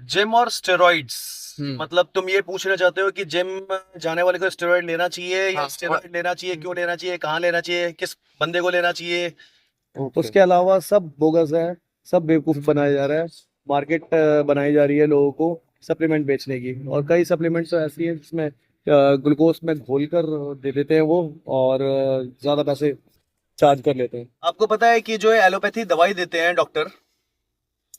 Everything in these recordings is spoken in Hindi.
जिम और स्टेरॉइड्स, हम्म। मतलब तुम ये पूछना चाहते हो कि जिम जाने वाले को स्टेरॉइड लेना चाहिए या हाँ, स्टेरॉइड लेना चाहिए, क्यों लेना चाहिए, कहाँ लेना चाहिए, किस बंदे को लेना चाहिए। ओके। उसके अलावा सब बोगस है, सब बेवकूफ बनाया जा रहा है। मार्केट बनाई जा रही है लोगों को सप्लीमेंट बेचने की, और कई सप्लीमेंट्स तो ऐसी हैं जिसमें ग्लूकोज में घोल कर दे देते हैं वो, और ज्यादा पैसे चार्ज कर लेते हैं। आपको पता है कि जो एलोपैथी दवाई देते हैं डॉक्टर,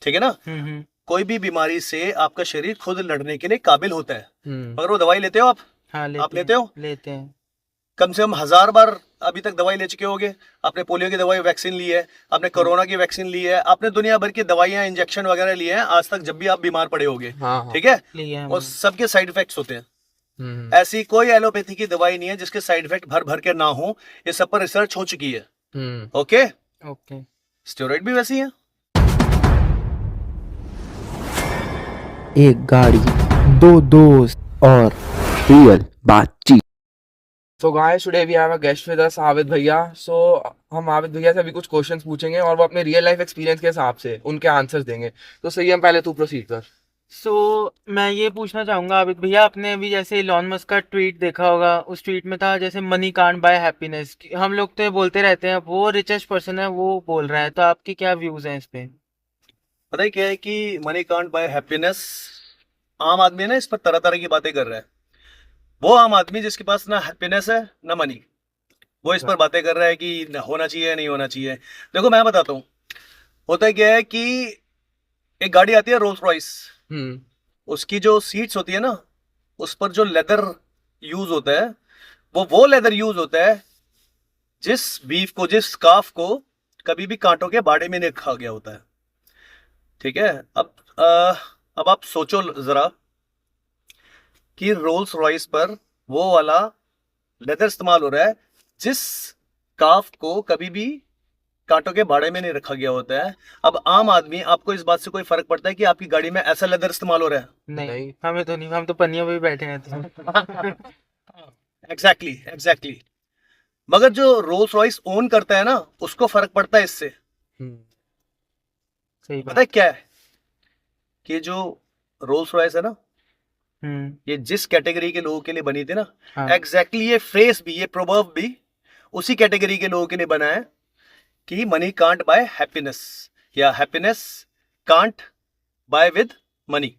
ठीक है ना, हम्म। कोई भी बीमारी से आपका शरीर खुद लड़ने के लिए काबिल होता है, हम्म। मगर वो दवाई लेते हो आप? हाँ आप लेते हो? लेते हैं। कम से कम 1000 बार अभी तक दवाई ले चुके होगे। आपने पोलियो की दवाई वैक्सीन ली है, आपने कोरोना की वैक्सीन ली है, आपने दुनिया भर की दवाइयां इंजेक्शन वगैरह लिए हैं आज तक, जब भी आप बीमार पड़े होगे। हाँ हाँ। ठीक है, लिए हैं और सबके साइड इफेक्ट्स होते हैं। हम्म। ऐसी कोई एलोपैथी की दवाई नहीं है जिसके साइड इफेक्ट भर भर के ना हो। ये सब पर रिसर्च हो चुकी है। हम्म। Okay, okay. स्टेरॉइड भी वैसी है। एक गाड़ी, दो दोस्त और रियल बातचीत। So guys, today we have a guest with us, Abid भैया। So हम आबिद भैया से अभी कुछ क्वेश्चंस पूछेंगे और वो अपने रियल लाइफ एक्सपीरियंस के हिसाब से उनके आंसर्स देंगे। तो सही, हम पहले तू प्रोसीड कर। सो मैं ये पूछना चाहूंगा आबिद भैया, आपने अभी जैसे इलॉन मस्क का ट्वीट देखा होगा, उस ट्वीट में था जैसे मनी कांट बाय हैप्पीनेस। हम लोग तो ये बोलते रहते हैं, वो रिचेस्ट पर्सन है वो बोल रहा है, तो आपकी क्या व्यूज हैं इस पे? पता है क्या है कि मनी कांट बाय हैप्पीनेस, आम आदमी ना इस पर तरह तरह की बातें कर रहा है। वो आम आदमी जिसके पास ना हैप्पीनेस है ना मनी, वो इस पर बातें कर रहा है कि ना होना चाहिए नहीं होना चाहिए। देखो मैं बताता हूँ, होता क्या है कि एक गाड़ी आती है रोल्स रॉयस, हम्म। उसकी जो सीट्स होती है ना, उस पर जो लेदर यूज होता है, वो लेदर यूज होता है जिस बीफ को, जिस काफ को कभी भी कांटों के बाड़े में नहीं रखा गया होता है। ठीक है, अब आप सोचो जरा कि रोल्स रॉयस पर वो वाला लेदर इस्तेमाल हो रहा है जिस काफ को कभी भी कांटों के बाड़े में नहीं रखा गया होता है। अब आम आदमी, आपको इस बात से कोई फर्क पड़ता है कि आपकी गाड़ी में ऐसा लेदर इस्तेमाल हो रहा है? नहीं, हमें तो नहीं, हम तो पन्नियों पे भी बैठे हैं तो। एग्जैक्टली। मगर जो रोल्स रॉयस ओन करता है ना, उसको फर्क पड़ता है इससे। सही पता बात। है क्या है कि जो रोल्स रॉयस है ना, हम्म। ये जिस कैटेगरी के लोगों के लिए बनी थी ना, हाँ। एग्जैक्टली ये फ्रेज भी, ये प्रोवर्ब भी उसी कैटेगरी के लोगों के लिए बना है कि मनी कांट बाय हैप्पीनेस, या happiness can't buy with money.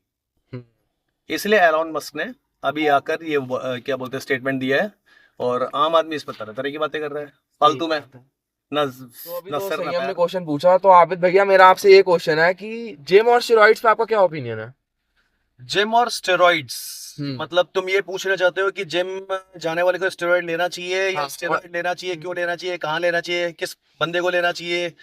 इसलिए एलॉन मस्क ने अभी आकर ये क्या बोलते हैं स्टेटमेंट दिया है, और आम आदमी इस पर तरह तरह की बातें कर रहा है फालतू में। ना तो अभी ना तो सर सही ना हमने पैर। क्वेश्चन पूछा, तो आबिद भैया मेरा आपसे ये क्वेश्चन है कि जिम और स्टेरॉइड्स पे आपका क्या ओपिनियन है? जिम और स्टेरॉइड्स, हम्म। मतलब तुम ये पूछना चाहते हो कि जिम जाने वाले को स्टेरॉइड लेना चाहिए या हाँ, स्टेरॉइड लेना चाहिए, क्यों लेना चाहिए, कहाँ लेना चाहिए, किस बंदे को लेना चाहिए। और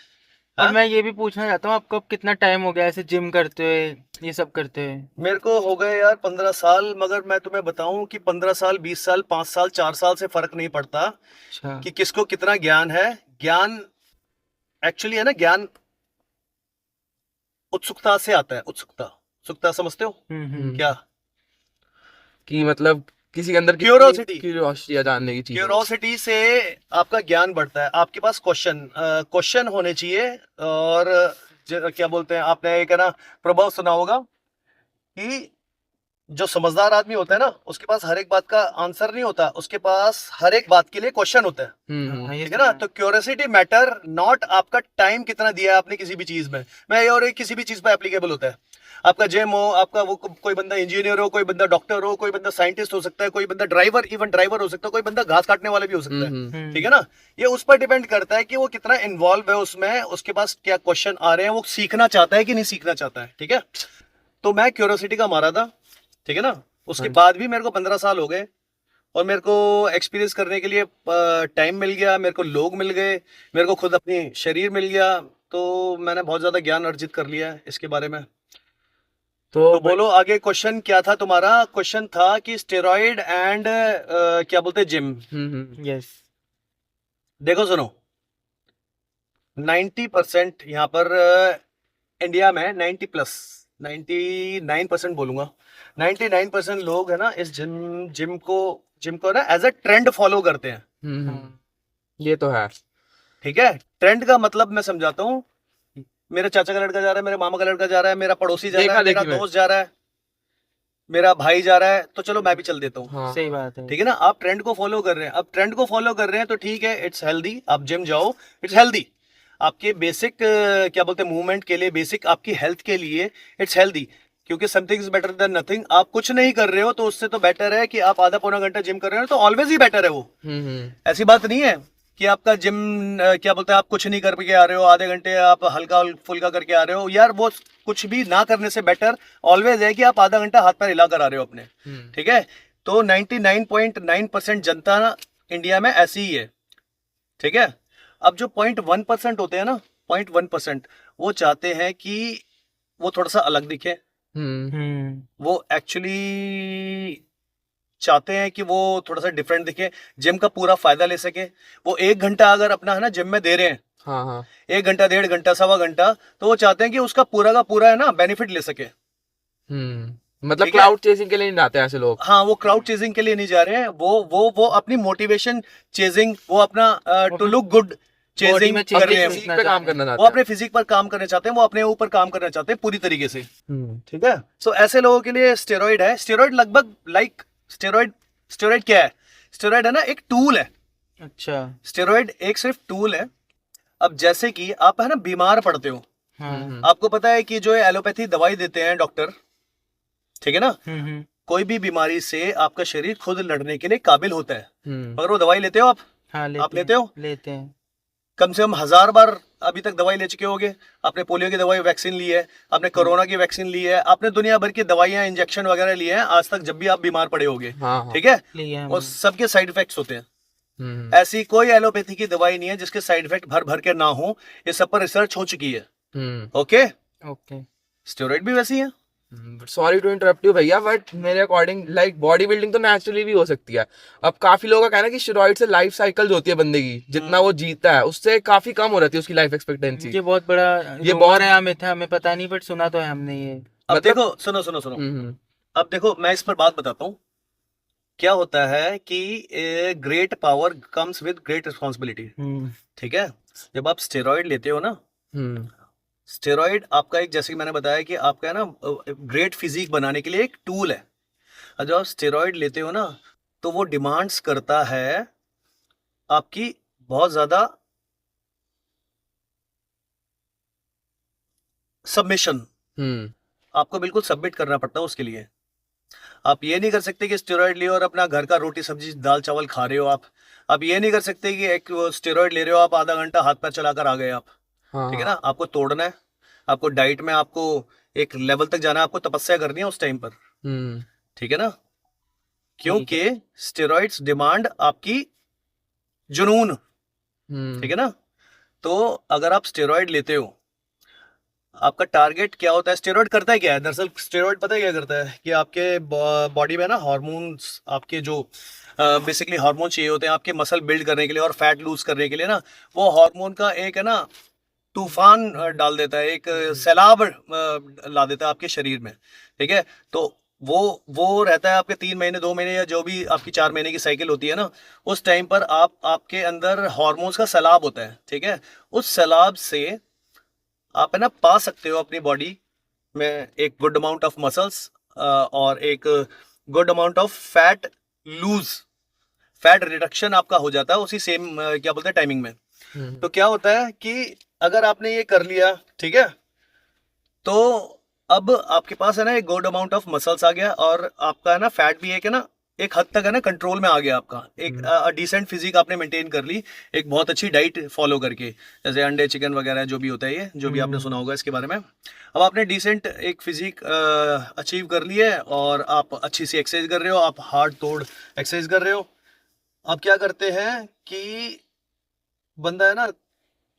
हाँ? मैं ये भी पूछना चाहता हूँ, आपको अब कितना टाइम हो गया ऐसे जिम करते हुए, ये सब करते हुए? मेरे को हो गए यार 15 साल, मगर मैं तुम्हें बताऊं कि 15 साल, 20 साल, 5 साल, 4 साल से फर्क नहीं पड़ता अच्छा। कि किसको कितना ज्ञान है। ज्ञान एक्चुअली है ना, ज्ञान उत्सुकता से आता है। उत्सुकता, उत्सुकता समझते हो हम्म। क्या? कि मतलब किसी के अंदर Curiosity। क्यूरियोसिटी जानने की चीज। क्यूरोसिटी से आपका ज्ञान बढ़ता है। आपके पास क्वेश्चन होने चाहिए। और क्या बोलते हैं, आपने एक है ना प्रभाव सुना होगा कि जो समझदार आदमी होता है ना, उसके पास हर एक बात का आंसर नहीं होता, उसके पास हर एक बात के लिए क्वेश्चन होता है। हाँ, ये ठीक है ना, तो क्यूरियोसिटी मैटर नॉट आपका टाइम कितना दिया है आपने किसी भी चीज में। मैं और एक किसी भी चीज पर एप्लीकेबल होता है। आपका जिम हो, आपका वो कोई बंदा इंजीनियर हो, कोई बंदा डॉक्टर हो, कोई बंदा साइंटिस्ट हो सकता है, कोई बंदा ड्राइवर, इवन ड्राइवर हो सकता है, कोई बंदा घास काटने वाला भी हो सकता है। ठीक है ना, ये उस पर डिपेंड करता है कि वो कितना इन्वॉल्व है उसमें, उसके पास क्या क्वेश्चन आ रहे हैं, वो सीखना चाहता है कि नहीं सीखना चाहता है। ठीक है, तो मैं क्यूरियोसिटी का मारा था। ठीक है ना, उसके बाद भी मेरे को 15 साल हो गए, और मेरे को एक्सपीरियंस करने के लिए टाइम मिल गया, मेरे को लोग मिल गए, मेरे को खुद अपनी शरीर मिल गया, तो मैंने बहुत ज्यादा ज्ञान अर्जित कर लिया है इसके बारे में। तो बोलो आगे क्वेश्चन क्या था तुम्हारा? क्वेश्चन था कि स्टेरॉइड एंड क्या बोलते हैं जिम। यस। देखो सुनो, 90% यहाँ पर इंडिया में 99% बोलूंगा, 99% लोग है ना इस जिम को ना एज अ ट्रेंड फॉलो करते हैं। ये तो है। ठीक है, ट्रेंड का मतलब मैं समझाता हूँ। मेरे चाचा का लड़का जा रहा है, मेरे मामा का लड़का जा रहा है, मेरा पड़ोसी जा रहा है, मेरा दोस्त जा रहा है। मेरा भाई जा रहा है तो चलो मैं भी चल देता हूँ। हाँ सही बात है। ठीक है ना, आप ट्रेंड को फॉलो कर रहे हैं, अब ट्रेंड को फॉलो कर रहे हैं तो ठीक है, इट्स हेल्दी, आप जिम जाओ, इट्स हेल्दी, आपके बेसिक क्या बोलते हैं मूवमेंट के लिए, बेसिक आपकी हेल्थ के लिए इट्स हेल्दी, क्योंकि something is better than nothing. आप कुछ नहीं कर रहे हो तो उससे तो बेटर है कि आप आधा पौना घंटा जिम कर रहे हो, तो ऑलवेज ही बेटर है वो। ऐसी बात नहीं है कि आपका जिम क्या बोलते हैं आप कुछ नहीं करके आ रहे हो, आधे घंटे आप हल्का फुल्का करके आ रहे हो, यार वो कुछ भी ना करने से बेटर ऑलवेज है कि आप आधा घंटा हाथ पैर हिला कर आ रहे हो अपने। ठीक है, तो 99.9% जनता ना इंडिया में ऐसी ही है। ठीक है, अब जो 0.1% होते हैं ना, 0.1% वो चाहते हैं कि वो थोड़ा सा अलग दिखे, वो एक्चुअली चाहते हैं कि वो थोड़ा सा डिफरेंट दिखे, जिम का पूरा फायदा ले सके। वो 1 घंटा अगर अपना है ना जिम में दे रहे हैं, हाँ हाँ 1 घंटा, 1.5 घंटा, 1.25 घंटा, तो वो चाहते हैं कि उसका पूरा का पूरा है ना बेनिफिट ले सके। मतलब ठीक है? क्लाउड चेजिंग के लिए नहीं जाते ऐसे लोग। हाँ, वो क्राउड चेजिंग के लिए नहीं जा रहे हैं, वो अपनी मोटिवेशन चेजिंग, वो अपना to look good Body chasing में कर रहे changes हैं। फिजिक पे काम करना वो चाहते अपने फिजिक पर काम करना चाहते हैं, वो अपने ऊपर काम करना चाहते हैं पूरी तरीके से। हैं। ठीक है, सो ऐसे लोगों के लिए स्टेरॉइड है। स्टेरॉइड लगभग लाइक स्टेरॉइड क्या है? स्टेरॉइड है ना एक टूल है। अच्छा। स्टेरॉइड एक सिर्फ टूल है। अब जैसे कि आप है ना बीमार पड़ते हो, हाँ। आपको पता है कि जो एलोपैथी दवाई देते हैं डॉक्टर, ठीक है ना, कोई भी बीमारी से आपका शरीर खुद लड़ने के लिए काबिल होता है, मगर वो दवाई लेते हो आप? हाँ आप लेते हो? लेते हैं। कम से कम 1000 बार अभी तक दवाई ले चुके होगे। आपने पोलियो की दवाई वैक्सीन ली है, आपने कोरोना की वैक्सीन ली है, आपने दुनिया भर की दवाइयां इंजेक्शन वगैरह लिए हैं आज तक, जब भी आप बीमार पड़े होगे। हाँ ठीक है, लिए हैं और सबके साइड इफेक्ट्स होते हैं। हाँ ऐसी कोई एलोपैथी की दवाई नहीं है जिसके साइड इफेक्ट भर भर के ना हो, ये सब पर रिसर्च हो चुकी है। Okay, okay. स्टेरॉइड भी वैसी है। सॉरी टू इंटरप्ट यू भैया, बट मेरे अकॉर्डिंग लाइक बॉडी बिल्डिंग तो नेचुरली भी हो सकती है। अब काफी लोगों का कहना है कि स्टेरॉइड से लाइफ साइकिल जो होती है बंदे की, जितना वो जीता है उससे काफी कम हो रहती है उसकी लाइफ एक्सपेक्टेंसी। ये बहुत बड़ा ये rumor बहुत- है, हमें था, हमें पता नहीं, बट सुना तो है हमने ये। अब मतलब- देखो, सुनो सुनो सुनो, अब देखो मैं इस पर बात बताता हूँ। क्या होता है कि great power comes with great responsibility. ठीक है, जब आप स्टेरॉइड लेते हो ना, स्टेरॉइड आपका एक, जैसे कि मैंने बताया कि आपका है ना ग्रेट फिजिक बनाने के लिए एक टूल है। और जब आप स्टेरॉइड लेते हो ना, तो वो डिमांड्स करता है आपकी बहुत ज्यादा सबमिशन। आपको बिल्कुल सबमिट करना पड़ता है उसके लिए। आप ये नहीं कर सकते कि स्टेरॉइड लियो और अपना घर का रोटी सब्जी दाल चावल खा रहे हो आप ये नहीं कर सकते कि एक स्टेरॉइड ले रहे हो आप, आधा घंटा हाथ पैर चलाकर आ गए आप। ठीक है ना, आपको तोड़ना है, आपको डाइट में आपको एक लेवल तक जाना है, आपको तपस्या करनी है उस टाइम पर। ठीक है ना, क्योंकि स्टेरॉइड्स डिमांड आपकी जुनून। ठीक है ना, तो अगर आप स्टेरॉइड लेते हो, आपका टारगेट क्या होता है? स्टेरॉइड करता है क्या है दरअसल? स्टेरॉइड पता है क्या करता है कि आपके बॉडी में ना हार्मोन्स, आपके जो बेसिकली हार्मोन चाहिए होते हैं आपके मसल बिल्ड करने के लिए और फैट लूज करने के लिए ना, वो हार्मोन का एक है ना तूफान डाल देता है, एक सैलाब ला देता है आपके शरीर में। ठीक है, तो वो रहता है आपके 3 महीने 2 महीने या जो भी आपकी 4 महीने की साइकिल होती है ना, उस टाइम पर आपके अंदर हार्मोन्स का सैलाब होता है। ठीक है, उस सैलाब से आप है ना पा सकते हो अपनी बॉडी में एक गुड अमाउंट ऑफ मसल्स और एक good amount of fat loose, fat reduction आपका हो जाता है उसी सेम क्या बोलते हैं टाइमिंग में। तो क्या होता है कि अगर आपने ये कर लिया, ठीक है, तो अब आपके पास है ना एक गुड अमाउंट ऑफ मसल्स आ गया और आपका है ना फैट भी एक है ना एक हद तक है ना कंट्रोल में आ गया आपका, एक डिसेंट फिजिक आपने मेंटेन कर ली एक बहुत अच्छी डाइट फॉलो करके, जैसे अंडे चिकन वगैरह जो भी होता है, ये जो भी आपने सुना होगा इसके बारे में। अब आपने डिसेंट एक फिजिक अचीव कर ली है और आप अच्छी सी एक्सरसाइज कर रहे हो, आप हार्ड तोड़ एक्सरसाइज कर रहे हो। अब क्या करते हैं कि बंदा है ना,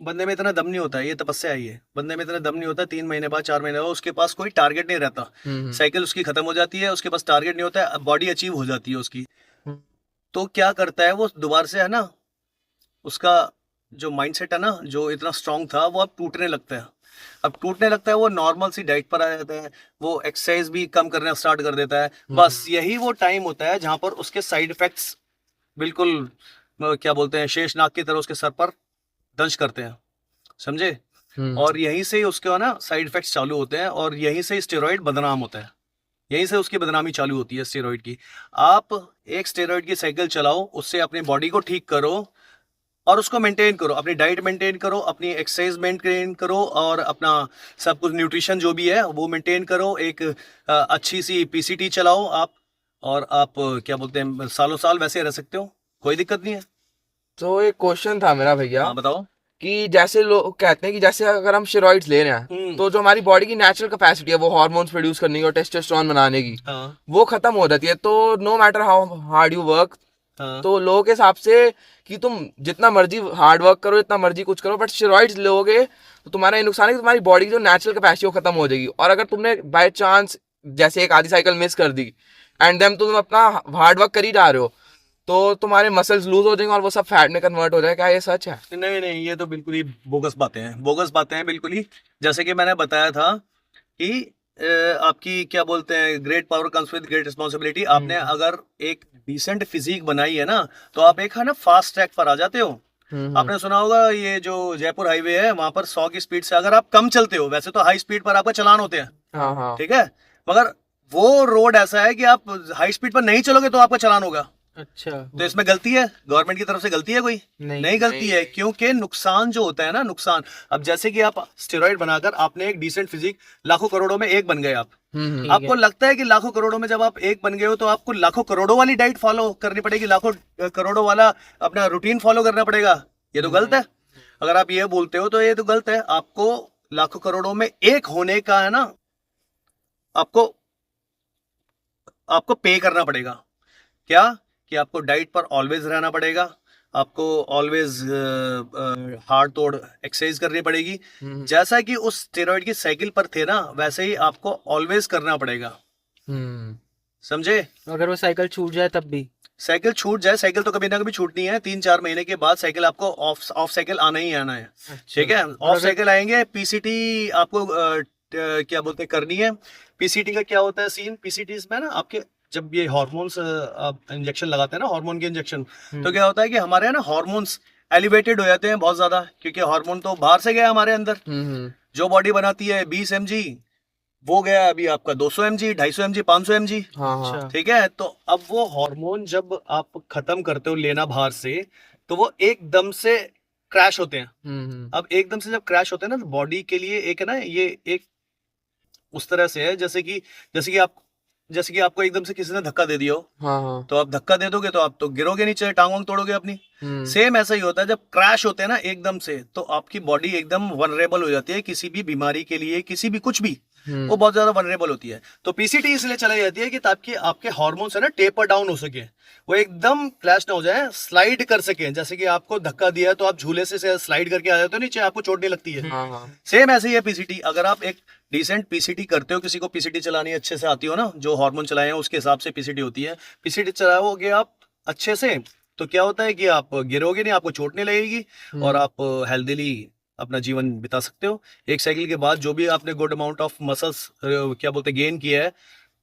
बंदे में इतना दम नहीं होता है, ये तपस्या है, ये बंदे में इतना दम नहीं होता, 3 महीने बाद 4 महीने बाद उसके पास कोई टारगेट नहीं रहता, साइकिल उसकी खत्म हो जाती है, उसके पास टारगेट नहीं होता है, बॉडी अचीव हो जाती है उसकी। तो क्या करता है वो दोबारा से है ना, उसका जो माइंडसेट है ना जो इतना स्ट्रांग था वो अब टूटने लगता है। अब टूटने लगता है, वो नॉर्मल सी डाइट पर आ जाता है, वो एक्सरसाइज भी कम करना स्टार्ट कर देता है। बस यही वो टाइम होता है जहां पर उसके साइड इफेक्ट्स बिल्कुल क्या बोलते हैं शेषनाग की तरह उसके सर पर दंश करते हैं, समझे? और यहीं से ही उसके ना साइड इफेक्ट्स चालू होते हैं और यहीं से स्टेरॉइड बदनाम होता है। यहीं से उसकी बदनामी चालू होती है स्टेरॉइड की। आप एक स्टेरॉइड की साइकिल चलाओ, उससे अपनी बॉडी को ठीक करो और उसको मेंटेन करो, अपनी डाइट मेंटेन करो, अपनी एक्सरसाइज मेंटेन करो और अपना सब कुछ न्यूट्रिशन जो भी है वो मेंटेन करो। एक अच्छी सी पीसीटी चलाओ आप, और आप क्या बोलते हैं सालों साल वैसे रह सकते हो, कोई दिक्कत नहीं है। तो एक क्वेश्चन था मेरा भैया हाँ बताओ। कि जैसे लोग कहते हैं कि जैसे अगर हम स्टेरॉइड्स ले रहे हैं तो जो हमारी बॉडी की नेचुरल कैपेसिटी है वो हार्मोन्स प्रोड्यूस करने की और टेस्टोस्टेरोन बनाने की, हाँ वो खत्म हो जाती है। तो no matter how hard you work, हाँ तो लोगों के हिसाब से कि तुम जितना मर्जी हार्ड वर्क करो, जितना मर्जी कुछ करो, बट स्टेरॉइड्स लोगे तो तुम्हारा ये नुकसान है कि तुम्हारी बॉडी की जो नेचुरल कैपेसिटी वो खत्म हो जाएगी। और अगर तुमने बाय चांस जैसे एक आधी साइकिल मिस कर दी एंड देन तुम अपना हार्ड वर्क कर ही जा रहे हो तो तुम्हारे मसल्स लूज हो जाएंगे और वो सब फैट में कन्वर्ट हो जाएगा। क्या ये सच है? नहीं नहीं, ये तो बिल्कुल ही बोगस बातें हैं, बोगस बातें हैं बिल्कुल ही। जैसे कि मैंने बताया था कि आपकी क्या बोलते हैं great power comes with great responsibility. आपने अगर एक डिसेंट फिजिक बनाई है ना तो आप एक है ना फास्ट ट्रैक पर आ जाते हो। आपने सुना होगा ये जो जयपुर हाईवे है वहां पर 100 की स्पीड से अगर आप कम चलते हो, वैसे तो हाई स्पीड पर आपका चलान होते हैं, हाँ हाँ। ठीक है, मगर वो रोड ऐसा है कि आप हाई स्पीड पर नहीं चलोगे तो आपका चलान होगा। अच्छा। तो इसमें गलती है गवर्नमेंट की तरफ से, गलती है कोई? नहीं गलती है, क्योंकि नुकसान जो होता है ना, नुकसान। अब जैसे कि आप स्टेरॉइड बनाकर आपने एक डिसेंट फिजिक, लाखों करोड़ों में एक बन गए आप। ठीक आपको लगता है कि लाखों करोड़ों में जब आप एक बन गए हो तो आपको लाखों करोड़ों वाली डाइट फॉलो करनी पड़ेगी, लाखों करोड़ों वाला अपना रूटीन फॉलो करना पड़ेगा? ये तो गलत है। अगर आप ये बोलते हो तो ये तो गलत है। आपको लाखों करोड़ों में एक होने का है ना, आपको आपको पे करना पड़ेगा। क्या? कि आपको डाइट पर ऑलवेज रहना पड़ेगा, आपको ऑलवेज हार्ड तोड़ एक्सरसाइज करनी पड़ेगी। जैसा कि उस स्टेरॉइड की साइकिल पर थे ना, वैसे ही आपको ऑलवेज करना पड़ेगा। समझे? अगर वो साइकिल छूट जाए तब भी? साइकिल छूट जाए, साइकिल तो कभी ना कभी छूटनी है। 3-4 महीने के बाद साइकिल आपको ऑफ साइकिल आना ही आना है। ठीक है, ऑफ साइकिल आएंगे। पीसीटी आपको क्या बोलते हैं करनी है। पीसीटी का क्या होता है सीन? पीसीटी में ना आपके जब ये हार्मोन्स आप इंजेक्शन लगाते हैं ना, हार्मोन के इंजेक्शन, तो क्या होता है कि हमारे है ना हार्मोन्स एलिवेटेड हो जाते हैं बहुत ज्यादा, क्योंकि हार्मोन तो बाहर से गया हमारे अंदर। जो बॉडी बनाती है 20 mg, वो गया अभी आपका 200 mg, 250 mg, 500 mg। अच्छा। ठीक है, तो अब वो हार्मोन जब आप खत्म करते हो लेना बाहर से, तो वो एकदम से क्रैश होते हैं। अब एकदम से जब क्रैश होते हैं ना, तो बॉडी के लिए एक है ना, ये एक उस तरह से है जैसे कि आपको एकदम से किसी ने धक्का दे दिया हो, हाँ तो आप धक्का दे दोगे तो आप तो गिरोगे नीचे, टांग वांग तोड़ोगे अपनी। सेम ऐसा ही होता है, जब क्रैश होते हैं ना एकदम से, तो आपकी बॉडी एकदम वनरेबल हो जाती है किसी भी बीमारी के लिए, किसी भी कुछ भी, वो बहुत ज्यादा वनरेबल होती है। तो पीसीटी इसलिए चलाई जाती है कि ताकि आपके हार्मोन्स है ना टेपर डाउन हो सके, वो एकदम क्लैश ना हो जाए, स्लाइड कर सके। जैसे कि आपको धक्का दिया तो आप झूले से स्लाइड करके आ जाते हो नीचे, आपको चोट नहीं लगती है। सेम ऐसे ही है पीसीटी। अगर आप एक डिसेंट पीसीटी करते हो, किसी को पीसीटी चलानी अच्छे से आती हो ना, जो हार्मोन चलाए हैं उसके हिसाब से पीसीटी होती है, पीसीटी चलाओगे आप अच्छे से, तो क्या होता है कि आप गिरोगे नहीं, आपको चोट नहीं लगेगी और आप हेल्दीली अपना जीवन बिता सकते हो। एक साइकिल के बाद जो भी आपने गुड अमाउंट ऑफ मसल्स क्या बोलते हैं गेन किया है,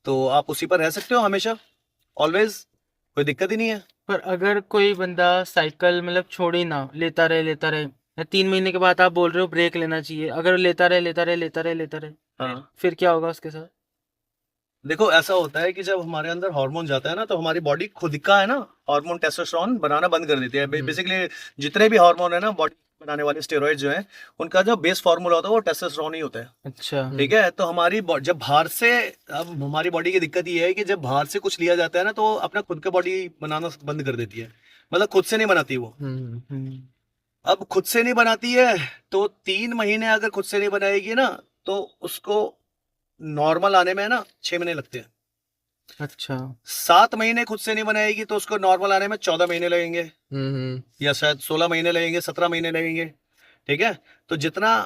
तो आप उसी पर रह सकते हो हमेशा, ऑलवेज, कोई दिक्कत ही नहीं है। पर अगर कोई बंदा साइकिल मतलब छोड़ ही ना, लेता रहे, या 3 महीने के बाद आप बोल रहे हो ब्रेक लेना चाहिए, अगर लेता रहे, हाँ, फिर क्या होगा उसके साथ? देखो ऐसा होता है कि जब हमारे अंदर हार्मोन जाता है ना, तो हमारी बॉडी खुद का है ना हार्मोन टेस्टोस्टेरोन बनाना बंद कर देती है। बेसिकली जितने भी हार्मोन है ना बॉडी बनाने वाले स्टेरॉइड जो है, उनका जो बेस फार्मूला होता है वो टेस्टोस्टेरोन ही होता है। अच्छा। ठीक है, तो हमारी जब बाहर से, अब हमारी बॉडी की दिक्कत ये है कि जब बाहर से कुछ लिया जाता है ना, तो अपना खुद का बॉडी बनाना बंद कर देती है, मतलब खुद से नहीं बनाती वो। अब खुद से नहीं बनाती है तो 3 महीने अगर खुद से नहीं बनाएगी ना, तो उसको नॉर्मल आने में ना 6 महीने लगते हैं। अच्छा। 7 महीने खुद से नहीं बनाएगी तो उसको नॉर्मल आने में 14 महीने लगेंगे, या शायद 16 महीने लगेंगे, 17 महीने लगेंगे। ठीक है, तो जितना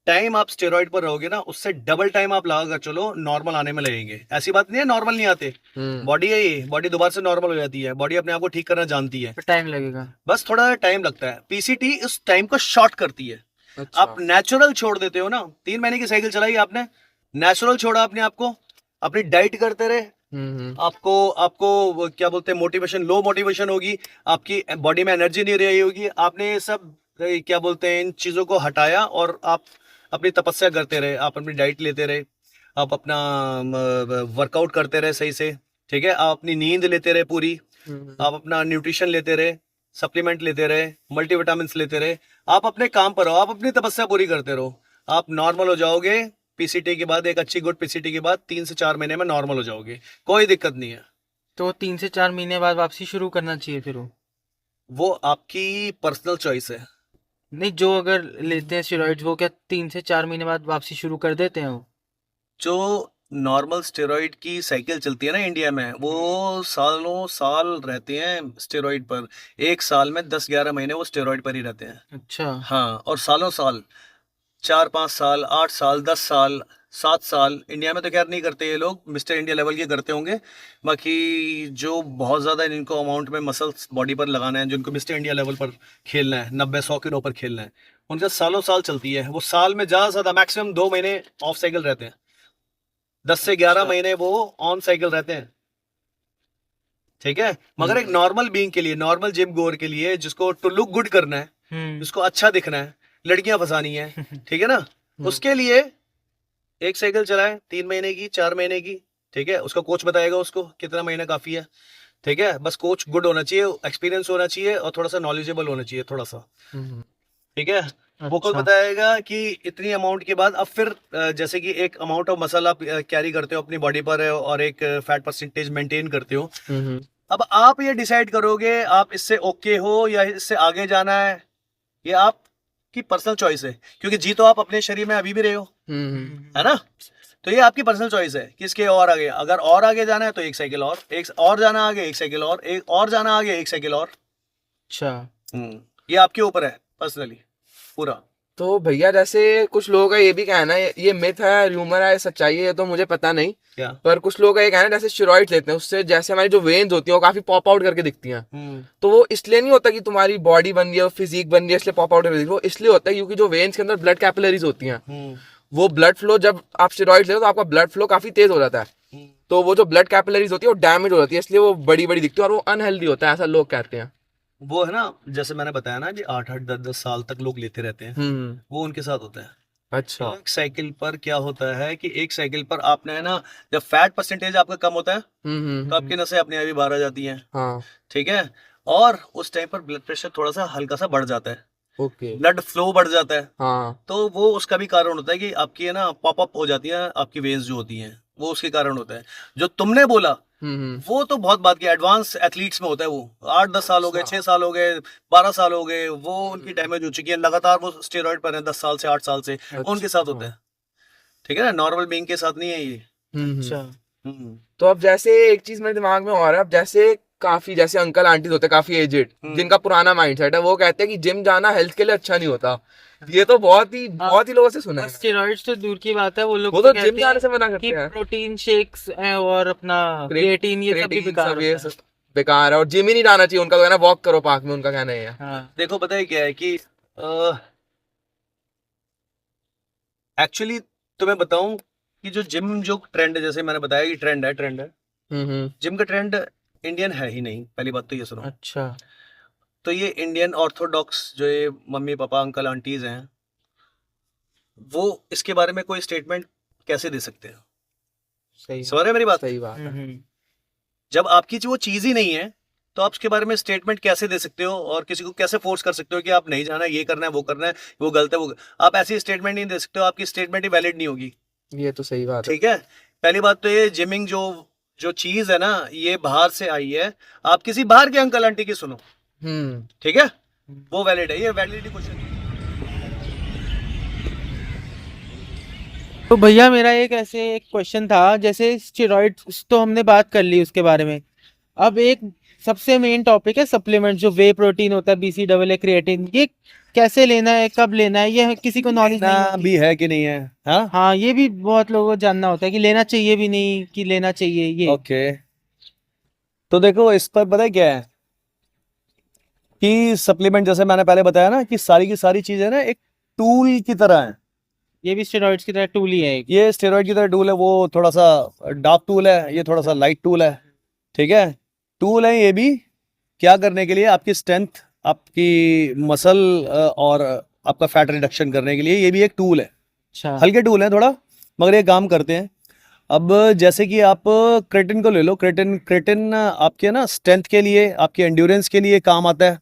टाइम आप स्टेरॉइड पर रहोगे ना, उससे डबल टाइम आप लगा कर चलो, नॉर्मल आने में लगेंगे। ऐसी बात नहीं है नॉर्मल नहीं आते, बॉडी है ये, बॉडी दोबारा से नॉर्मल हो जाती है, बॉडी अपने आप को ठीक करना जानती है, टाइम लगेगा, बस थोड़ा टाइम लगता है। पीसीटी उस टाइम को शॉर्ट करती है। अच्छा। आप नेचुरल छोड़ देते हो ना, 3 महीने की साइकिल चलाई आपने, नेचुरल छोड़ा अपने आप को, अपनी डाइट करते रहे, आपको क्या बोलते हैं मोटिवेशन, लो मोटिवेशन होगी, आपकी बॉडी में एनर्जी नहीं रही होगी, आपने ये सब क्या बोलते हैं इन चीजों को हटाया और आप अपनी तपस्या करते रहे, आप अपनी डाइट लेते रहे, आप अपना वर्कआउट करते रहे सही से, ठीक है, आप अपनी नींद लेते रहे पूरी, आप अपना न्यूट्रिशन लेते रहे, सप्लीमेंट लेते रहे, मल्टीविटामिन लेते रहे, आप अपने काम पर रहो, आप अपनी तपस्या पूरी करते रहो, आप नॉर्मल हो जाओगे। पीसीटी के बाद, एक अच्छी गुड पीसीटी के बाद 3 से 4 महीने में नॉर्मल हो जाओगे, कोई दिक्कत नहीं है। तो 3 से 4 महीने बाद वापसी शुरू करना चाहिए फिर वो आपकी पर्सनल चॉइस है। नहीं, जो अगर लेते हैं स्टेरॉइड्स वो क्या 3 से 4 महीने बाद वापसी शुरू कर देते हैं वो? जो नॉर्मल स्टेरॉइड की साइकिल चलती है ना इंडिया में, वो सालों साल रहते हैं स्टेरॉइड पर। एक साल में 10-11 महीने वो स्टेरॉइड पर ही रहते हैं। अच्छा। हाँ, और सालों साल 4-5 साल, 8 साल, 10 साल, 7 साल। इंडिया में तो खैर नहीं करते ये लोग, मिस्टर इंडिया लेवल के करते होंगे। बाकी जो बहुत ज़्यादा इनको अमाउंट में मसल्स बॉडी पर लगाना है, जिनको मिस्टर इंडिया लेवल पर खेलना है, 90-100 किलो पर खेलना है, उनका सालों साल चलती है। वो साल में ज़्यादा से ज़्यादा मैक्सिमम 2 महीने ऑफ साइकिल रहते हैं, 10 से 11 महीने वो ऑन साइकिल रहते हैं, ठीक है। मगर एक नॉर्मल बीइंग के लिए, नॉर्मल जिम गोअर के लिए, जिसको टू लुक गुड करना है, जिसको अच्छा दिखना है, लड़कियां फंसानी है, ठीक है ना, उसके लिए एक साइकिल चलाए 3 महीने की, 4 महीने की, ठीक है। उसका कोच बताएगा उसको कितना महीना काफी है, ठीक है। बस कोच गुड होना चाहिए, एक्सपीरियंस होना चाहिए और थोड़ा सा नॉलेजेबल होना चाहिए, थोड़ा सा, ठीक है। वो खुद अच्छा। बताएगा कि इतनी अमाउंट के बाद अब फिर जैसे कि एक अमाउंट ऑफ मसल आप कैरी करते हो अपनी बॉडी पर और एक फैट परसेंटेज मेंटेन करते हो। अब आप ये डिसाइड करोगे आप इससे ओके हो या इससे आगे जाना है, ये आपकी पर्सनल चॉइस है, क्योंकि जी तो आप अपने शरीर में अभी भी रहे हो, है ना। तो ये आपकी पर्सनल चॉइस है कि इसके और आगे, अगर और आगे जाना है तो एक साइकिल और, एक और जाना आगे, एक साइकिल और, एक और जाना आगे, एक साइकिल और। अच्छा। ये आपके ऊपर है पर्सनली पूरा। तो भैया जैसे कुछ लोगों का ये भी कहना है, ये मिथ है, र्यूमर है, सच्चाई है, ये तो मुझे पता नहीं, क्या? पर कुछ लोगों का ये कहना है जैसे स्टेरॉइड्स लेते हैं उससे जैसे हमारी जो वेन्स होती हैं वो काफी पॉप आउट करके दिखती हैं, तो वो इसलिए नहीं होता कि तुम्हारी बॉडी बन रही है, फिजिक बन रही है इसलिए पॉप आउट करके दिखती है, वो इसलिए होता है क्योंकि जो वेन्स के अंदर ब्लड कैपिलरीज होती हैं, वो ब्लड फ्लो, जब आप स्टेरॉइड्स लेते हो तो आपका ब्लड फ्लो काफी तेज हो जाता है, तो वो जो ब्लड कैपिलरीज होती है वो डैमेज हो जाती है, इसलिए वो बड़ी बड़ी दिखती है और वो अनहेल्दी होता है, ऐसा लोग कहते हैं। वो है ना, जैसे मैंने बताया ना कि 8-8, 10-10 साल तक लोग लेते रहते हैं, वो उनके साथ होता है। अच्छा। एक साइकिल पर क्या होता है कि एक साइकिल पर आपने है ना, जब फैट परसेंटेज आपका कम होता है तो आपकी नसें अपने आप ही बाहर आ जाती हैं, हाँ। ठीक है। और उस टाइम पर ब्लड प्रेशर थोड़ा सा हल्का सा बढ़ जाता है, ओके। ब्लड फ्लो बढ़ जाता है, हाँ। तो वो उसका भी कारण होता है कि आपकी है ना पॉप अप हो जाती है आपकी वेन्स जो होती हैं, वो उसके कारण होता है। जो तुमने बोला वो तो बहुत बात की, एडवांस एथलीट्स में होता है वो। 8-10 साल हो गए, 6 साल हो गए, 12 साल हो गए, वो उनकी डैमेज हो चुकी है, लगातार वो स्टेरॉइड पर है 10 साल से 8 साल से, उनके साथ होता है, ठीक है ना, नॉर्मल बीइंग के साथ नहीं है ये। अच्छा। तो अब जैसे एक चीज मेरे दिमाग में और है, अब जैसे काफी जैसे अंकल आंटीज होते हैं काफी एजेड, जिनका पुराना माइंडसेट है, वो कहते हैं कि जिम जाना हेल्थ के लिए अच्छा नहीं होता। ये तो बहुत ही लोगों से सुना है। स्टेरॉइड्स तो दूर की बात है, वो लोग वो तो तो जिम कहते जाने हैं से मना कि करते हैं। प्रोटीन शेक्स और अपना क्रिएटिन ये सब भी क्रिएटिन बेकार सब ये होता है। सब बेकार है और जिम ही नहीं जाना चाहिए उनका, तो है ना, वॉक करो पार्क में, उनका कहना है। हाँ। देखो पता है क्या है कि एक्चुअली तुम्हें बताऊं कि जो जिम जो ट्रेंड है, जैसे मैंने बताया कि ट्रेंड है, जिम का ट्रेंड इंडियन है ही नहीं, पहली बात तो ये सुनो। अच्छा। तो ये इंडियन ऑर्थोडॉक्स जो ये मम्मी पापा अंकल आंटीज हैं, वो इसके बारे में कोई स्टेटमेंट कैसे दे सकते हैं? सही समझ रहे हैं मेरी बात? सही बात है। जब आपकी वो चीज ही नहीं है तो आप उसके बारे में स्टेटमेंट कैसे दे सकते हो और किसी को कैसे फोर्स कर सकते हो कि आप नहीं जाना, ये करना है, वो करना है, वो गलत है, वो आप ऐसी स्टेटमेंट नहीं दे सकते हो, आपकी स्टेटमेंट ही वैलिड नहीं होगी, ये तो सही बात है। ठीक है। पहली बात तो ये जिमिंग जो जो चीज है ना, ये बाहर से आई है, आप किसी बाहर के अंकल आंटी की सुनो, ठीक है, वो वैलिड है, ये वैलिडिटी क्वेश्चन नहीं है। तो भैया मेरा एक क्वेश्चन था, जैसे स्टेरॉइड्स तो हमने बात कर ली उसके बारे में, अब एक सबसे मेन टॉपिक है सप्लीमेंट, जो वे प्रोटीन होता है, BCAA क्रिएटिन, ये कैसे लेना है, कब लेना है, ये किसी को नॉलेज नहीं होती। भी है कि नहीं है? हाँ हाँ, ये भी बहुत लोगों को जानना होता है कि लेना चाहिए भी नहीं कि लेना चाहिए ये। ओके। तो देखो इस पर पता है क्या है कि सप्लीमेंट, जैसे मैंने पहले बताया ना कि सारी की सारी चीजें ना एक टूल की तरह है। ये भी स्टेरॉइड्स की तरह टूल ही है एक। ये स्टेरॉइड की तरह टूल है, वो थोड़ा सा डार्क टूल है, ये थोड़ा सा लाइट टूल है, ठीक है। टूल है ये भी क्या करने के लिए, आपकी स्ट्रेंथ, आपकी मसल और आपका फैट रिडक्शन करने के लिए, ये भी एक टूल है। अच्छा। हल्के टूल है थोड़ा, मगर ये काम करते हैं। अब जैसे कि आप क्रेटिन को ले लो, क्रेटिन क्रेटिन आपके ना स्ट्रेंथ के लिए, आपके एंड्योरेंस के लिए काम आता है,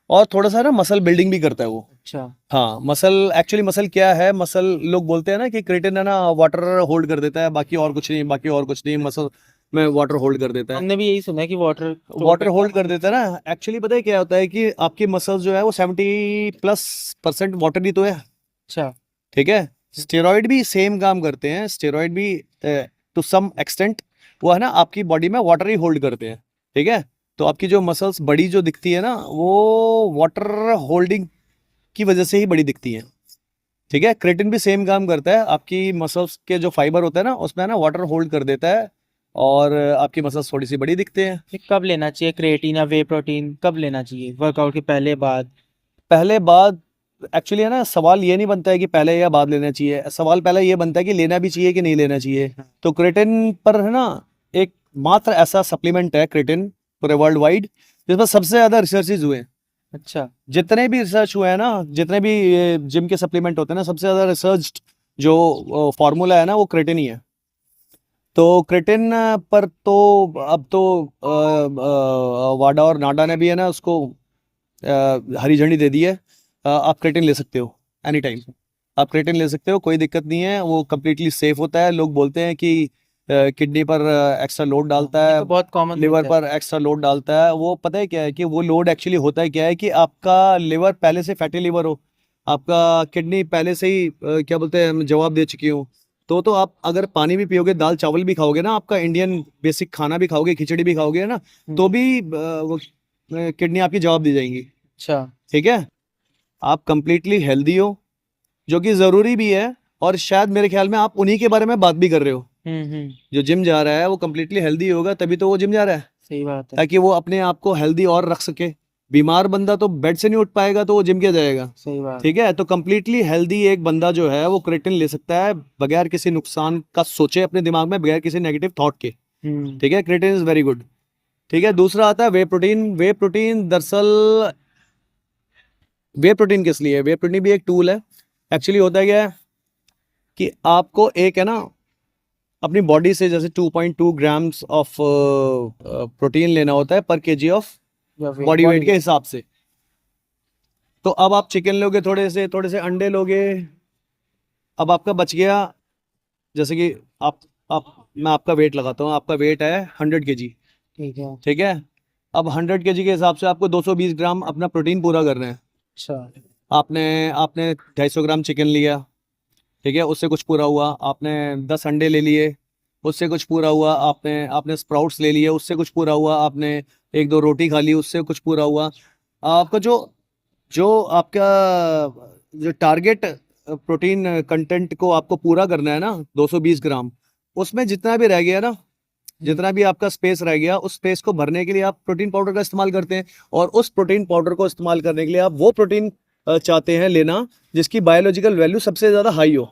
और थोड़ा सा ना मसल बिल्डिंग भी करता है वो। अच्छा। हाँ, मसल एक्चुअली मसल क्या है, मसल लोग बोलते हैं ना कि क्रेटिन है ना वाटर होल्ड कर देता है, बाकी और कुछ नहीं, बाकी और कुछ नहीं, मसल में वाटर होल्ड कर देता है। हमने भी यही सुना है कि वाटर होल्ड कर देता है ना। एक्चुअली पता है क्या होता है कि आपकी मसल्स जो है वो 70+% वाटर ही तो है। अच्छा। ठीक है, स्टेरॉइड भी सेम काम करते हैं, स्टेरॉइड भी टू सम एक्सटेंट वो है ना आपकी बॉडी में वाटर ही होल्ड करते हैं। ठीक है, तो आपकी जो मसल्स बड़ी जो दिखती है ना, वो वाटर होल्डिंग की वजह से ही बड़ी दिखती है। ठीक है, क्रेटिन भी सेम काम करता है, आपकी मसल्स के जो फाइबर होता है ना उसमें ना वाटर होल्ड कर देता है, और आपकी मसल्स थोड़ी सी बड़ी दिखते हैं। ये कब लेना चाहिए क्रिएटिन या वे प्रोटीन, कब लेना चाहिए, वर्कआउट के पहले बाद? पहले बाद एक्चुअली है ना, सवाल ये नहीं बनता है कि पहले या बाद लेना चाहिए, सवाल पहले ये बनता है कि लेना भी चाहिए कि नहीं लेना चाहिए। तो क्रेटिन पर है ना एक मात्र ऐसा सप्लीमेंट है क्रेटिन पूरे वर्ल्ड वाइड जिस पर सबसे ज्यादा रिसर्चेज हुए हैं। अच्छा। जितने भी रिसर्च हुए हैं ना, जितने भी जिम के सप्लीमेंट होते हैं ना, सबसे ज्यादा रिसर्च जो फॉर्मूला है ना वो क्रेटिन ही है। तो क्रेटिन पर तो अब तो वाडा और नाडा ने भी है ना उसको हरी झंडी दे दी है। आप क्रेटिन ले सकते हो एनी टाइम, आप क्रेटिन ले सकते हो, कोई दिक्कत नहीं है, वो कम्प्लीटली सेफ होता है। लोग बोलते हैं कि किडनी पर एक्स्ट्रा लोड डालता ये है, तो बहुत कॉमन लिवर पर एक्स्ट्रा लोड डालता है। वो पता है क्या है कि वो लोड एक्चुअली होता है क्या है कि आपका लिवर पहले से फैटी लिवर हो, आपका किडनी पहले से ही क्या बोलते हैं, हम जवाब दे चुकी हूँ। तो आप अगर पानी भी पियोगे, दाल चावल भी खाओगे ना, आपका इंडियन बेसिक खाना भी खाओगे, खिचड़ी भी खाओगे ना, तो भी वो किडनी आपकी जवाब दे जाएंगी। अच्छा। ठीक है, आप कंप्लीटली हेल्दी हो, जो कि जरूरी भी है, और शायद मेरे ख्याल में आप उन्हीं के बारे में बात भी कर रहे हो। जो जिम जा रहा है वो कंप्लीटली हेल्दी होगा तभी तो वो जिम जा रहा है, सही बात है। ताकि वो अपने आप को हेल्दी और रख सके। बीमार बंदा तो बेड से नहीं उठ पाएगा, तो वो जिम क्या जाएगा। सही बात। ठीक है, तो कंप्लीटली हेल्दी एक बंदा जो है वो क्रेटिन ले सकता है बगैर किसी नुकसान का सोचे अपने दिमाग में, बगैर किसी नेगेटिव थॉट के। ठीक है, क्रेटिन इज वेरी गुड। ठीक है, दूसरा आता है वे प्रोटीन। वे प्रोटीन दरअसल, वे प्रोटीन किस लिए है? वे प्रोटीन भी एक टूल है। एक्चुअली होता क्या है कि आपको एक है ना अपनी बॉडी से जैसे 2.2 ग्राम्स ऑफ प्रोटीन लेना होता है पर केजी ऑफ बॉडी वेट के हिसाब से। तो अब आप चिकन लोगे, थोड़े से अंडे लोगे, अब आपका बच गया, जैसे कि आप मैं आपका वेट लगाता हूँ, आपका वेट है 100 केजी। ठीक है। ठीक है, अब 100 केजी के हिसाब से आपको 220 ग्राम अपना प्रोटीन पूरा करना है। अच्छा। आपने आपने 250 ग्राम चिकन लिया, ठीक है, उससे कुछ पूरा हुआ। आपने 10 अंडे ले लिए, उससे कुछ पूरा हुआ। आपने आपने स्प्राउट्स ले लिए, उससे कुछ पूरा हुआ। आपने 1-2 रोटी खा ली, उससे कुछ पूरा हुआ। आपका जो जो आपका जो टारगेट प्रोटीन कंटेंट को आपको पूरा करना है ना 220 ग्राम, उसमें जितना भी रह गया ना, जितना भी आपका स्पेस रह गया, उस स्पेस को भरने के लिए आप प्रोटीन पाउडर का इस्तेमाल करते हैं। और उस प्रोटीन पाउडर को इस्तेमाल करने के लिए आप वो प्रोटीन चाहते हैं लेना जिसकी बायोलॉजिकल वैल्यू सबसे ज्यादा हाई हो।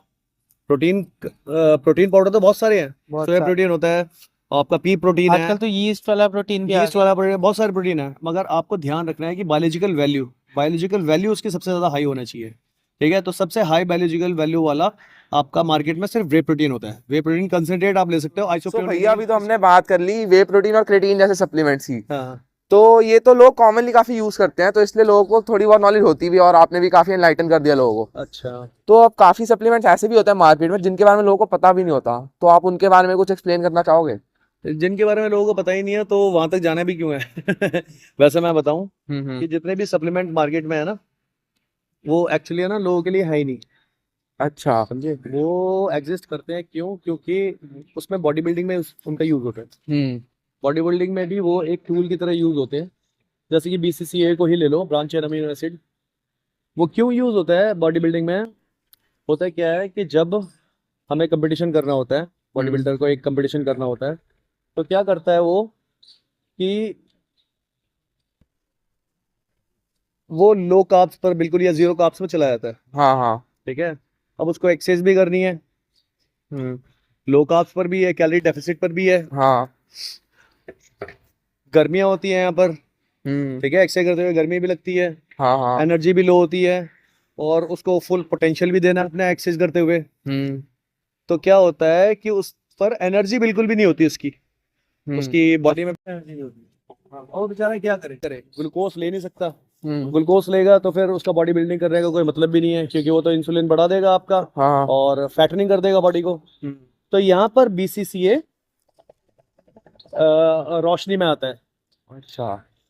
प्रोटीन पाउडर तो बहुत सारे हैं, बहुत सोया सारे। प्रोटीन होता है, आपका पी प्रोटीन है, आजकल तो यीस्ट वाला प्रोटीन भी आ यीस्ट वाला प्रोटीन, बहुत सारे प्रोटीन है। मगर आपको ध्यान रखना है कि बायोलॉजिकल वैल्यू उसकी सबसे ज्यादा हाई होना चाहिए। ठीक है, तो सबसे हाई बायोलॉजिकल वैल्यू वाला आपका मार्केट में सिर्फ वे प्रोटीन होता है। वे प्रोटीन कंसंट्रेट आप ले सकते हो। तो आइसोप्रोटीन भैया अभी तो हमने बात कर ली वे प्रोटीन और क्रेटीन जैसे सप्लीमेंट्स की, हाँ, तो ये तो लोग कॉमनली काफी यूज करते हैं, तो इसलिए लोगों को थोड़ी बहुत नॉलेज होती भी है, और आपने भी काफी एनलाइटन कर दिया लोगों को। अच्छा। तो अब काफी सप्लीमेंट्स ऐसे भी होते हैं मार्केट में जिनके बारे में लोगों को पता भी नहीं होता, तो आप उनके बारे में कुछ एक्सप्लेन करना चाहोगे? जिनके बारे में लोगों को पता ही नहीं है तो वहां तक जाना भी क्यों है। वैसे मैं बताऊं कि जितने भी सप्लीमेंट मार्केट में है ना, वो एक्चुअली है ना लोगों के लिए है ही नहीं। अच्छा। समझे, वो एग्जिस्ट करते हैं क्यों? क्योंकि उसमें बॉडी बिल्डिंग में उनका यूज होता है। बॉडी बिल्डिंग में भी वो एक टूल की तरह यूज होते हैं। जैसे कि BCCA को ही ले लो, ब्रांच चेन अमीनो एसिड। वो क्यों यूज होता है बॉडी बिल्डिंग में? होता है क्या है कि जब हमें कंपटीशन करना होता है, बॉडी बिल्डर को एक कंपटीशन करना होता है, तो क्या करता है वो कि वो लो कार्ब्स पर बिल्कुल या जीरो कार्ब्स में चला जाता है। हाँ हाँ। ठीक है, अब उसको एक्सरसाइज भी करनी है, लो कार्ब्स पर भी है, कैलोरी डेफिसिट पर भी है, हाँ। गर्मियां होती हैं यहाँ पर। ठीक है, एक्सरसाइज करते हुए गर्मी भी लगती है, हाँ हाँ। एनर्जी भी लो होती है, और उसको फुल पोटेंशियल भी देना है अपना एक्सरसाइज करते हुए। तो क्या होता है कि उस पर एनर्जी बिल्कुल भी नहीं होती उसकी उसकी बॉडी में एनर्जी नहीं होती। और बेचारा क्या करे ग्लूकोज ले नहीं सकता। ग्लूकोज लेगा तो फिर उसका बॉडी बिल्डिंग करने का कोई मतलब भी नहीं है, क्योंकि वो तो इंसुलिन बढ़ा देगा आपका हाँ और फैटनिंग कर देगा बॉडी को। तो यहाँ पर बीसीसीए रोशनी में आता है। अच्छा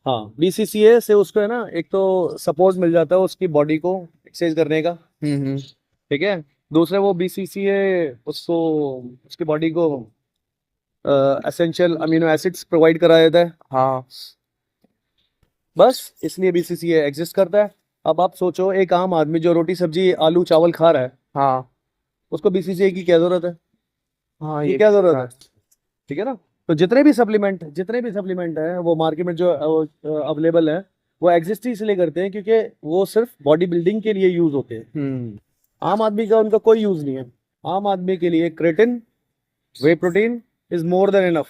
हाँ, बीसीसीए से उसको है ना, एक तो सपोर्ट मिल जाता है उसकी बॉडी को एक्सरसाइज करने का, ठीक है। दूसरे वो बीसीसीए उसको उसकी बॉडी को एसेंशियल अमीनो एसिड्स प्रोवाइड करा देता है। हाँ बस इसलिए बीसीसीए एग्जिस्ट करता है। अब आप सोचो, एक आम आदमी जो रोटी सब्जी आलू चावल खा रहा है, हाँ उसको बीसीसीए की क्या जरूरत है? हाँ ये क्या जरूरत है? ठीक है ना। तो जितने भी सप्लीमेंट है वो मार्केट में जो अवेलेबल है, वो एग्जिस्ट ही इसलिए करते हैं क्योंकि वो सिर्फ बॉडी बिल्डिंग के लिए यूज होते हैं। आम आदमी का उनका कोई यूज नहीं है। आम आदमी के लिए creatine, way protein is more than enough.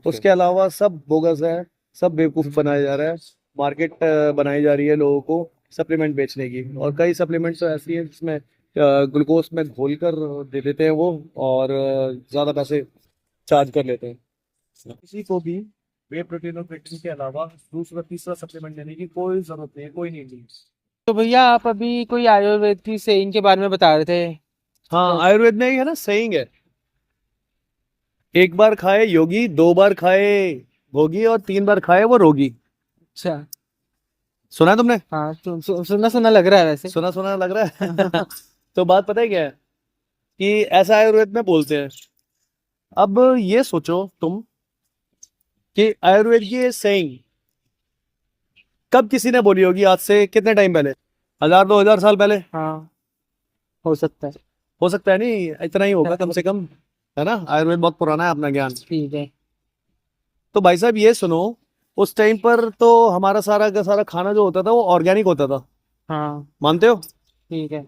उसके अलावा सब बोगस है, सब बेवकूफ बनाया जा रहा है। मार्केट बनाई जा रही है लोगों को सप्लीमेंट बेचने की, और कई सप्लीमेंट्स तो ऐसी हैं जिसमें ग्लूकोज में घोल कर दे देते हैं वो, और ज़्यादा पैसे चार्ज कर लेते हैं। किसी को भी वे प्रोटीन और क्रेटिन के अलावा दूसरा तीसरा सप्लीमेंट लेने की कोई जरूरत नहीं है, कोई नहीं ली। तो भैया आप अभी कोई आयुर्वेद की सेइंग के बारे में बता रहे थे। हाँ, आयुर्वेद में ही है ना, सेइंग है, एक बार खाए योगी, 2 बार खाए भोगी, और 3 बार खाए वो रोगी। अच्छा, सुना है तुमने? हाँ सुना सुना लग रहा है वैसे। सुना लग रहा है। तो बात पता है क्या है कि ऐसा आयुर्वेद में बोलते हैं। अब ये सोचो तुम कि आयुर्वेद की ये सेइंग कब किसी ने बोली होगी? आज से कितने टाइम पहले? 1000-2000 साल पहले? हाँ हो सकता है। हो सकता है, नहीं इतना ही होगा कम से कम, है ना। आयुर्वेद बहुत पुराना है अपना ज्ञान। ठीक है। तो भाई साहब ये सुनो, उस टाइम पर तो हमारा सारा का सारा खाना जो होता था वो ऑर्गेनिक होता था, हाँ मानते हो? ठीक है।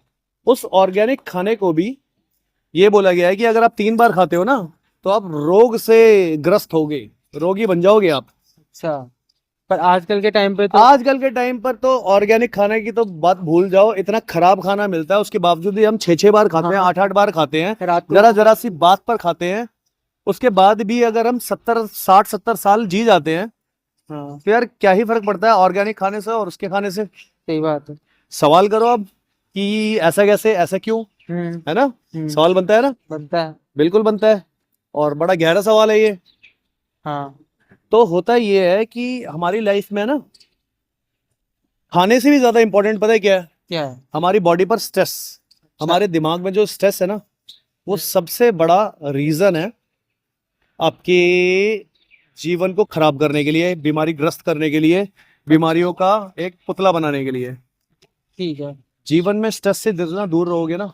उस ऑर्गेनिक खाने को भी ये बोला गया है कि अगर आप 3 बार खाते हो ना, तो आप रोग से ग्रस्त होगे, रोगी बन जाओगे आप। अच्छा, पर आजकल के टाइम पे तो आजकल के टाइम पर तो ऑर्गेनिक खाने की तो बात भूल जाओ, इतना खराब खाना मिलता है, उसके बावजूद भी हम 6-6 बार खाते हैं, 8-8 बार खाते हैं, रात को जरा सी बात पर खाते हैं। उसके बाद भी अगर हम 60-70 साल जी जाते हैं, हाँ तो यार क्या ही फर्क पड़ता है ऑर्गेनिक खाने से और उसके खाने से? सही बात है। सवाल करो अब कि ऐसा कैसे, ऐसा क्यों, है ना। सवाल बनता है ना, बनता है। बिल्कुल बनता है, और बड़ा गहरा सवाल है ये। हाँ तो होता ये है कि हमारी लाइफ में ना, खाने से भी ज्यादा इंपॉर्टेंट पता है क्या है? क्या है? हमारी बॉडी पर स्ट्रेस, हमारे दिमाग में जो स्ट्रेस है ना, वो सबसे बड़ा रीजन है आपके जीवन को खराब करने के लिए, बीमारी ग्रस्त करने के लिए, बीमारियों का एक पुतला बनाने के लिए। ठीक है। जीवन में स्ट्रेस से जितना दूर रहोगे ना,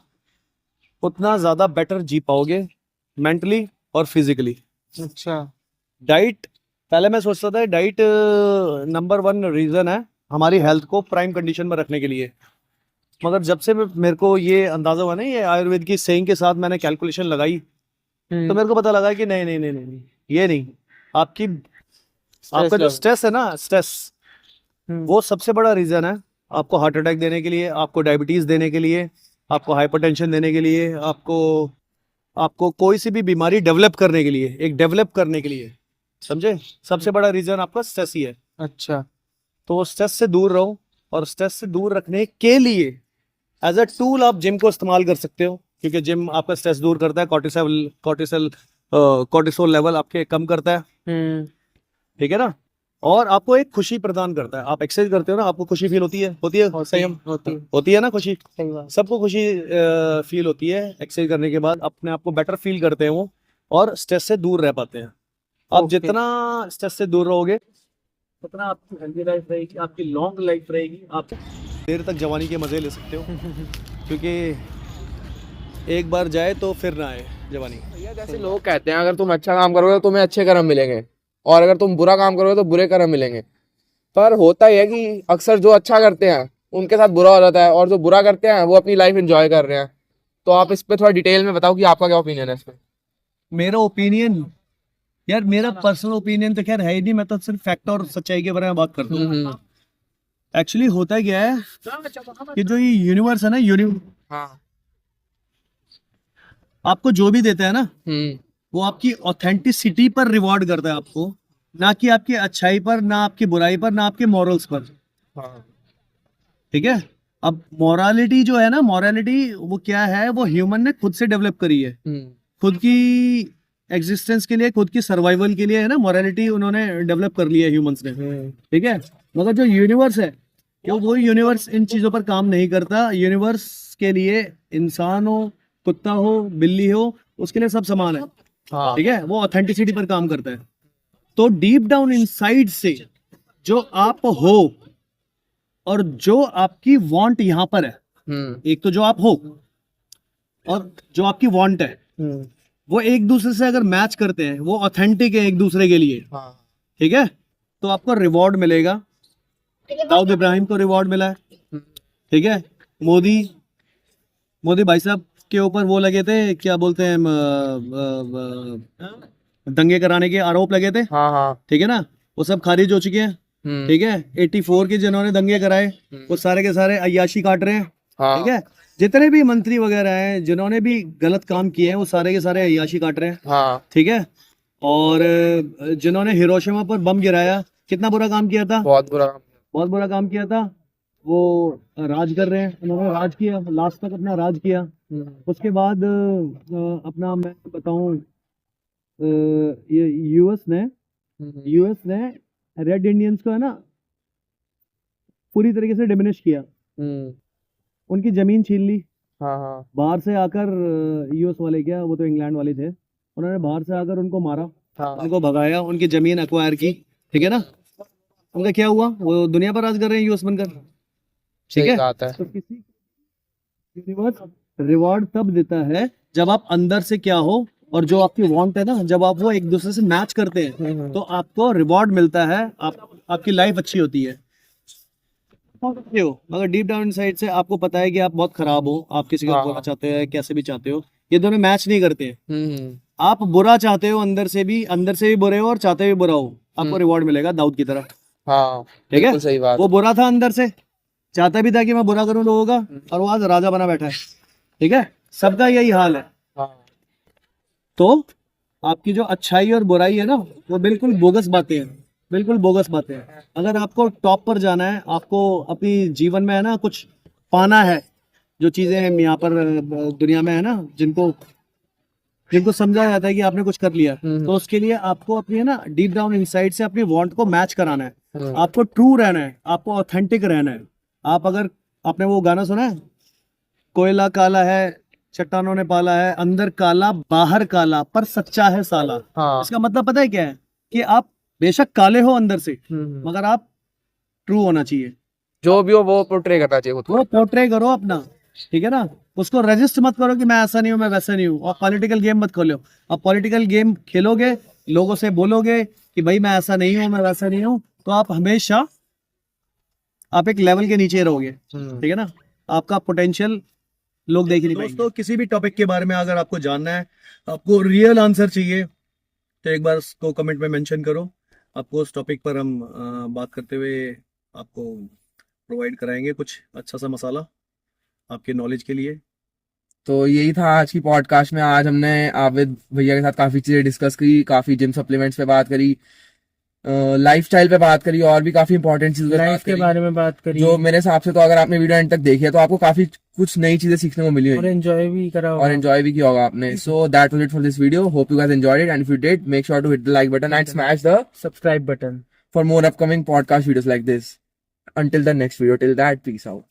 उतना ज्यादा बेटर जी पाओगे, मेंटली और फिजिकली। अच्छा। डाइट, पहले मैं सोचता था डाइट नंबर 1 रीजन है हमारी हेल्थ को प्राइम कंडीशन में रखने के लिए, मगर जब से मेरे को ये अंदाजा हुआ ना, ये आयुर्वेद की सेइंग के साथ मैंने कैलकुलेशन लगाई, तो मेरे को पता लगा कि नहीं नहीं नहीं नहीं, ये नहीं, आपका जो स्ट्रेस है ना, स्ट्रेस वो सबसे बड़ा रीजन है आपको हार्ट अटैक देने के लिए, आपको डायबिटीज देने के लिए, आपको हाइपरटेंशन देने के लिए, आपको कोई सी भी बीमारी डेवलप करने के लिए, एक डेवलप करने के लिए, समझे? सबसे बड़ा रीजन आपका स्ट्रेस ही है। अच्छा। तो स्ट्रेस से दूर रहो, और स्ट्रेस से दूर रखने के लिए एज अ टूल आप जिम को इस्तेमाल कर सकते हो, क्योंकि जिम आपका स्ट्रेस दूर करता है, कॉर्टिसोल लेवल आपके कम करता है, ठीक है ना, और आपको एक खुशी प्रदान करता है। आप एक्सरसाइज करते हो ना, आपको खुशी फील होती है संयम होती है ना, खुशी, सही बात। सबको खुशी फील होती है एक्सरसाइज करने के बाद, अपने आप को बेटर फील करते हैं वो, और स्ट्रेस से दूर रह पाते हैं। आप जितना स्ट्रेस से दूर रहोगे, उतना आपकी हेल्दी लाइफ रहेगी, आपकी लॉन्ग लाइफ रहेगी, आप देर तक जवानी के मजे ले सकते हो, क्योंकि एक बार जाए तो फिर ना आए जवानी। जैसे लोग कहते हैं अगर तुम अच्छा काम करोगे तो तुम्हें अच्छे कर्म मिलेंगे, और अगर तुम बुरा काम करोगे तो बुरे कर्म मिलेंगे। पर होता ही है कि अक्सर जो अच्छा करते हैं उनके साथ बुरा हो जाता है, और जो बुरा करते हैं वो अपनी लाइफ एंजॉय कर रहे हैं। तो आप इस पे थोड़ा डिटेल में बताओ कि आपका क्या ओपिनियन है इस पे। मेरा ओपिनियन, यार मेरा पर्सनल ओपिनियन तो खैर है ही नहीं, मैं तो सिर्फ फैक्ट और सच्चाई के बारे में बात करता हूँ। एक्चुअली होता क्या है कि जो ये यूनिवर्स है ना, हाँ। आपको जो भी देता है ना, वो आपकी ऑथेंटिसिटी पर रिवॉर्ड करता है आपको, ना कि आपकी अच्छाई पर, ना आपकी बुराई पर, ना आपके मॉरल्स पर। ठीक है। अब मोरालिटी जो है ना, मोरालिटी वो क्या है, वो ह्यूमन ने खुद से डेवलप करी है, खुद की एग्जिस्टेंस के लिए, खुद की सर्वाइवल के लिए है ना, मोरालिटी उन्होंने डेवलप कर लिया है ह्यूमंस ने। ठीक है। मगर जो यूनिवर्स है, क्यों वो यूनिवर्स इन चीजों पर काम नहीं करता। यूनिवर्स के लिए इंसान हो, कुत्ता हो, बिल्ली हो, उसके लिए सब समान है। ठीक है। वो ऑथेंटिसिटी पर काम करता है। तो डीप डाउन इनसाइड से जो आप हो और जो आपकी वांट यहाँ पर है, एक तो जो आप हो और जो आपकी वांट है, वो एक दूसरे से अगर मैच करते हैं, वो ऑथेंटिक है एक दूसरे के लिए, ठीक है, तो आपको रिवॉर्ड मिलेगा। दाऊद इब्राहिम को रिवॉर्ड मिला है। ठीक है। मोदी भाई साहब के ऊपर वो लगे थे, क्या बोलते हैं, दंगे कराने के आरोप लगे थे। ठीक है ना, वो सब खारिज हो चुके हैं। ठीक है। 84 के जिन्होंने दंगे कराए, वो सारे के सारे अय्याशी काट रहे हैं। ठीक है। जितने भी मंत्री वगैरह हैं जिन्होंने भी गलत काम किए हैं, वो सारे के सारे अय्याशी काट रहे हैं। ठीक है। और जिन्होंने हिरोशिमा पर बम गिराया, कितना बुरा काम किया था, बहुत बुरा काम किया था। वो राज कर रहे हैं, उन्होंने राज किया, लास्ट तक अपना राज किया। उसके बाद अपना मैं बताऊं, ये यूएस ने रेड इंडियंस को है ना पूरी तरीके से डिमिनिश किया, उनकी जमीन छीन ली। बाहर से आकर यूएस वाले, क्या वो तो इंग्लैंड वाले थे, उन्होंने बाहर से आकर उनको मारा, उनको भगाया, उनकी जमीन एक्वायर की। ठीक है ना। उनका क्या हुआ, वो दुनिया पर राज कर रहे हैं यूएस बनकर। ठीक है। तो किसी यूनिवर्स रिवॉर्ड तब देता है जब आप अंदर से क्या हो, और जो आपकी वांट है ना, जब आप वो एक दूसरे से मैच करते हैं, तो आपको रिवॉर्ड मिलता है, आपकी लाइफ अच्छी होती है। हो मगर डीप डाउन इनसाइड से आपको पता है कि आप बहुत खराब हो, आप किसी को बुरा चाहते हो, कैसे भी चाहते हो, ये दोनों मैच नहीं करते हैं। आप बुरा चाहते हो, अंदर से भी बुरे हो, और चाहते भी बुरा हो, आपको रिवॉर्ड मिलेगा दाऊद की तरह। ठीक है। सही बात। वो बुरा था, अंदर से चाहता भी था कि मैं बुरा करूं लोगों का, और वो आज राजा बना बैठा है। ठीक है। सबका यही हाल है। तो आपकी जो अच्छाई और बुराई है ना, वो बिल्कुल बोगस बातें हैं, बिल्कुल बोगस बातें हैं। अगर आपको टॉप पर जाना है, आपको अपनी जीवन में है ना कुछ पाना है, जो चीजें हैं यहाँ पर दुनिया में है ना, जिनको समझा जाता है कि आपने कुछ कर लिया, तो उसके लिए आपको अपनी है ना डीप डाउन इनसाइड से अपनी वांट को मैच कराना है। आपको ट्रू रहना है, आपको ऑथेंटिक रहना है। आप अगर, आपने वो गाना सुना है, कोयला काला है चट्टानों ने पाला है, अंदर काला बाहर काला, पर सच्चा है साला। इसका मतलब पता है क्या है, कि आप बेशक काले हो अंदर से, मगर आप ट्रू होना चाहिए, जो भी हो वो पोर्ट्रे करना चाहिए खुद को। वो पोर्ट्रे करो अपना। ठीक है ना। उसको रजिस्ट मत करो कि मैं ऐसा नहीं हूँ, मैं वैसा नहीं हूँ, और पॉलिटिकल गेम मत खेलो। आप पॉलिटिकल गेम खेलोगे, लोगों से बोलोगे कि भाई मैं ऐसा नहीं हूँ, मैं वैसा नहीं हूँ, तो आप हमेशा आप एक लेवल के नीचे रहोगे। ठीक है ना। आपका पोटेंशियल लोग देख नहीं पाएंगे। दोस्तों, किसी भी टॉपिक के बारे में अगर आपको जानना है, आपको रियल आंसर चाहिए, तो एक बार उसको कमेंट में मेंशन करो। आपको उस टॉपिक पर हम बात करते हुए आपको प्रोवाइड कराएंगे कुछ अच्छा सा मसाला आपके नॉलेज के लिए। तो यही था आज की पॉडकास्ट में। आज हमने आविद भैया के साथ काफी चीजें डिस्कस की, काफी जिम सप्लीमेंट्स पे बात करी, लाइफस्टाइल पे बात करी, और भी काफी इंपॉर्टेंट चीजों लाइफ के बारे में बात करी, जो मेरे हिसाब से, तो अगर आपने वीडियो एंड तक देखी है तो आपको काफी कुछ नई चीजें सीखने को मिली और एंजॉय भी करा होगा, और एंजॉय भी किया होगा आपने। So that was it for this video. Hope you guys enjoyed it, and if you did, make sure to hit the like button and smash the subscribe button for more upcoming podcast videos like this. Until the next video, till that, peace out.